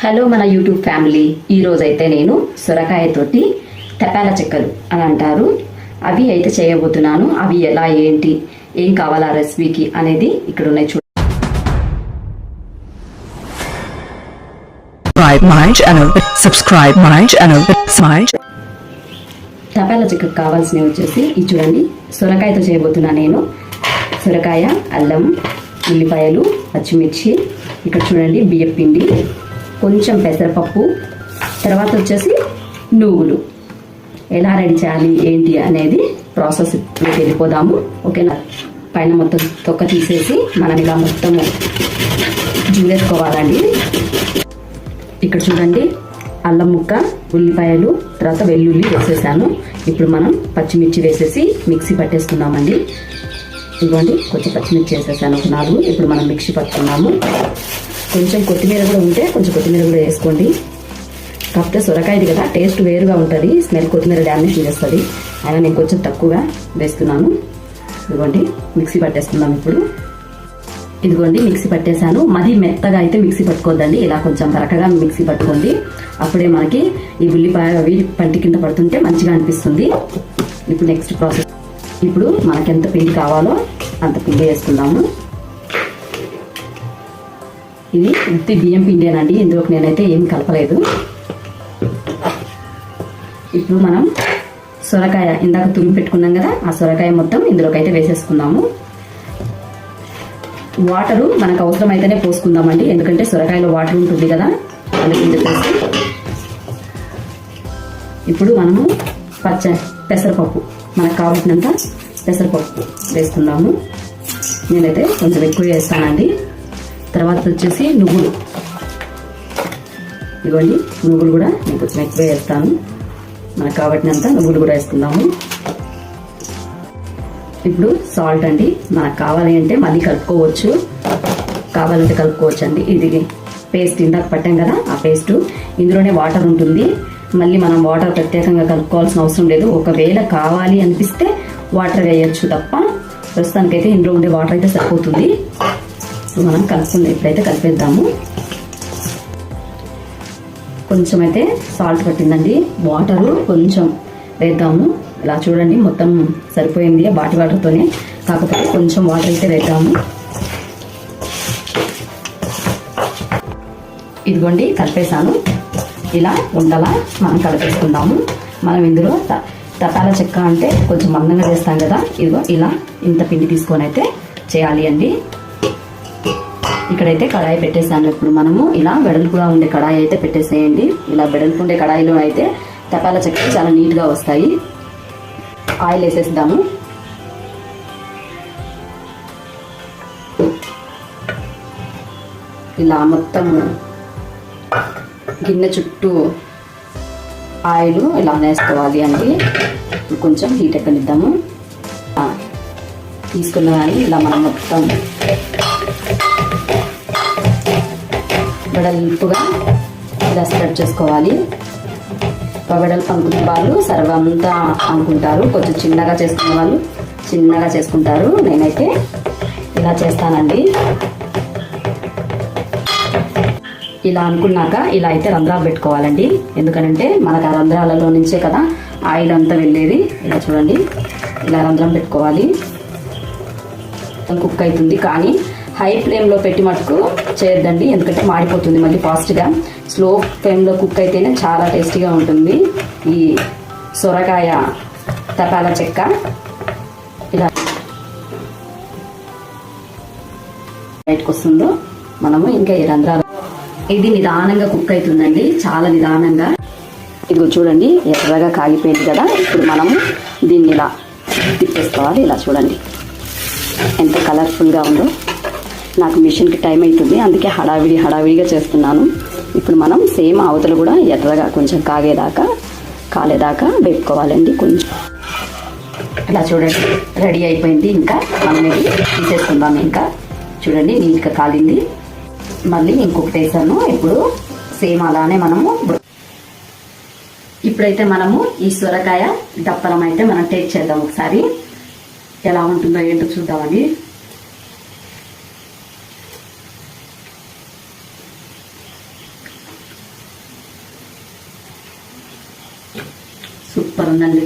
Hello మన YouTube family, ఈరోజైతే నేను సొరకాయతోటి తపాల చెక్కలు అని అంటారు అవి అయితే చేయబోతున్నాను. అవి ఎలా ఏంటి ఏం కావాలా రెసిపీకి అనేది ఇక్కడ ఉన్నాయి చూడండి. Subscribe my channel. తపాల చెక్కకు కావాల్సినవి వచ్చేసి ఇది చూడండి. సొరకాయతో చేయబోతున్నాను నేను. సొరకాయ, అల్లం, ఉల్లిపాయలు, పచ్చిమిర్చి, ఇక్కడ చూడండి బియ్యం పిండి, కొంచెం పెసరపప్పు, తర్వాత వచ్చేసి నువ్వులు. ఎలా రెడీ చేయాలి ఏంటి అనేది ప్రాసెస్ వెళ్ళిపోదాము. ఓకేనా? పైన మొత్తం తొక్క తీసేసి మనం ఇలా మొత్తం జూలేసుకోవాలండి. ఇక్కడ చూడండి అల్లం ముక్క, ఉల్లిపాయలు, తర్వాత వెల్లుల్లి వేసేసాను. ఇప్పుడు మనం పచ్చిమిర్చి వేసేసి మిక్సీ పట్టేసుకుందామండి. ఇదిగోండి కొంచెం పచ్చిమిర్చి వేసేసాను, ఒక 4. ఇప్పుడు మనం మిక్సీ పట్టుకున్నాము. కొంచెం కొత్తిమీర కూడా ఉంటే కొంచెం కొత్తిమీర కూడా వేసుకోండి. కాకపోతే సొరకాయది కదా, టేస్ట్ వేరుగా ఉంటుంది. స్మెల్ కొత్తిమీర డ్యామేజ్ చేస్తుంది. అయినా నేను కొంచెం తక్కువగా వేస్తున్నాను. ఇదిగోండి మిక్సీ పట్టేసుకుందాం ఇప్పుడు. ఇదిగోండి మిక్సీ పట్టేశాను. మరీ మెత్తగా అయితే మిక్సీ పట్టుకోవద్దండి, ఇలా కొంచెం బరకగా మిక్సీ పట్టుకోండి. అప్పుడే మనకి ఈ ఉల్లిపాయ అవి పంటి కింద పడుతుంటే మంచిగా అనిపిస్తుంది. ఇప్పుడు నెక్స్ట్ ప్రాసెస్. ఇప్పుడు మనకి ఎంత పిండి కావాలో అంత పిండి వేసుకుందాము. ఇది ఉత్తి బియ్యం పిండేనండి, ఇందులోకి నేనైతే ఏమి కలపలేదు. ఇప్పుడు మనం సొరకాయ ఇందాక తురిమి పెట్టుకున్నాం కదా, ఆ సొరకాయ మొత్తం ఇందులోకి అయితే వేసేసుకుందాము. వాటరు మనకు అవసరమైతేనే పోసుకుందామండి, ఎందుకంటే సొరకాయలో వాటర్ ఉంటుంది కదా, అందుకని చెప్పేసి. ఇప్పుడు మనము పెసరపప్పు, మనకు కావాల్సినంత పెసరపప్పు వేసుకుందాము. నేనైతే కొంచెం ఎక్కువ వేస్తానండి. తర్వాత వచ్చేసి నువ్వులు. ఇదిగోండి నువ్వులు కూడా నేను కొంచెం ఎక్కువ వేస్తాను. మనకు కావాల్సినంత నువ్వులు కూడా వేసుకుందాము. ఇప్పుడు సాల్ట్ అండి, మనకు కావాలి అంటే మళ్ళీ కలుపుకోవచ్చు, కావాలంటే కలుపుకోవచ్చు అండి. ఇది పేస్ట్ ఇందాక పట్టాం కదా, ఆ పేస్ట్ ఇందులోనే వాటర్ ఉంటుంది. మళ్ళీ మనం వాటర్ ప్రత్యేకంగా కలుపుకోవాల్సిన అవసరం లేదు. ఒకవేళ కావాలి అనిపిస్తే వాటర్ వేయచ్చు తప్ప, ప్రస్తుతానికైతే ఇందులో ఉండే వాటర్ అయితే సరిపోతుంది. మనం కలుపుకుందాం. ఇప్పుడైతే కలిపేద్దాము. కొంచెం అయితే సాల్ట్ పట్టిందండి, వాటరు కొంచెం వేద్దాము. ఇలా చూడండి మొత్తం సరిపోయింది బాటి వాటర్తోనే, కాకపోతే కొంచెం వాటర్ అయితే వేద్దాము. ఇదిగోండి కలిపేసాను. ఇలా ఉండలా మనం కలిపేసుకుందాము. మనం ఇందులో తపాల చెక్క అంటే కొంచెం మందంగా చేస్తాం కదా, ఇదిగో ఇలా ఇంత పిండి తీసుకొని అయితే చేయాలి అండి. ఇక్కడైతే కడాయి పెట్టేసాను. ఇప్పుడు మనము ఇలా వెడల్పుగా ఉండే కడాయి అయితే పెట్టేసేయండి. ఇలా వెడల్పు ఉండే కడాయిలో అయితే తపాల చెక్క చాలా నీట్గా వస్తాయి. ఆయిల్ వేసేద్దాము. ఇలా మొత్తం గిన్నె చుట్టూ ఆయిల్ ఇలా వేసుకోవాలి అండి. కొంచెం హీట్ ఎక్కనిద్దాము. తీసుకున్న కానీ ఇలా మనం మొత్తం వెడల్పుగా ఇలా స్ప్రెడ్ చేసుకోవాలి. వెడల్పు అనుకునే వాళ్ళు సర్వంతా అనుకుంటారు, కొంచెం చిన్నగా చేసుకునే వాళ్ళు చిన్నగా చేసుకుంటారు. నేనైతే ఇలా చేస్తానండి. ఇలా అనుకున్నాక ఇలా అయితే రంధ్రాలు పెట్టుకోవాలండి, ఎందుకనంటే మనకు ఆ రంధ్రాలలో నుంచే కదా ఆయిల్ అంతా వెళ్ళేది. ఇలా చూడండి ఇలా రంధ్రం పెట్టుకోవాలి. కుక్ అవుతుంది, కానీ హై ఫ్లేమ్లో పెట్టి మటుకు చేయొద్దండి, ఎందుకంటే మాడిపోతుంది మళ్ళీ ఫాస్ట్గా. స్లో ఫ్లేమ్లో కుక్ అయితేనే చాలా టేస్టీగా ఉంటుంది ఈ సొరకాయ తపాల చెక్క. ఇలా బయటకు వస్తుందో మనము ఇంకా ఈ రంధ్రాలు, ఇది నిదానంగా కుక్ అవుతుందండి, చాలా నిదానంగా. ఇదిగో చూడండి ఎర్రగా కాగిపోయింది కదా. ఇప్పుడు మనము దీన్ని ఇలా తిప్పేసుకోవాలి. ఇలా చూడండి ఎంత కలర్ఫుల్గా ఉందో. నాకు మిషన్కి టైం అవుతుంది, అందుకే హడావిడిగా చేస్తున్నాను. ఇప్పుడు మనం సేమ్ అవతలు కూడా ఎర్రగా కొంచెం కాలేదాకా వేపుకోవాలండి. కొంచెం ఇలా చూడండి రెడీ అయిపోయింది. ఇంకా మనం ఇది తీసేసుకుందాం. ఇంకా చూడండి నీట్గా కాలింది. మళ్ళీ ఇంకొకటి వేసాను. ఇప్పుడు సేమ్ అలానే మనము ఇప్పుడైతే మనము ఈ సొరకాయ దప్పలం అయితే మనం టేస్ట్ చేద్దాం. ఒకసారి ఎలా ఉంటుందో ఏంటో చూద్దామని. సూపర్ ఉందండి.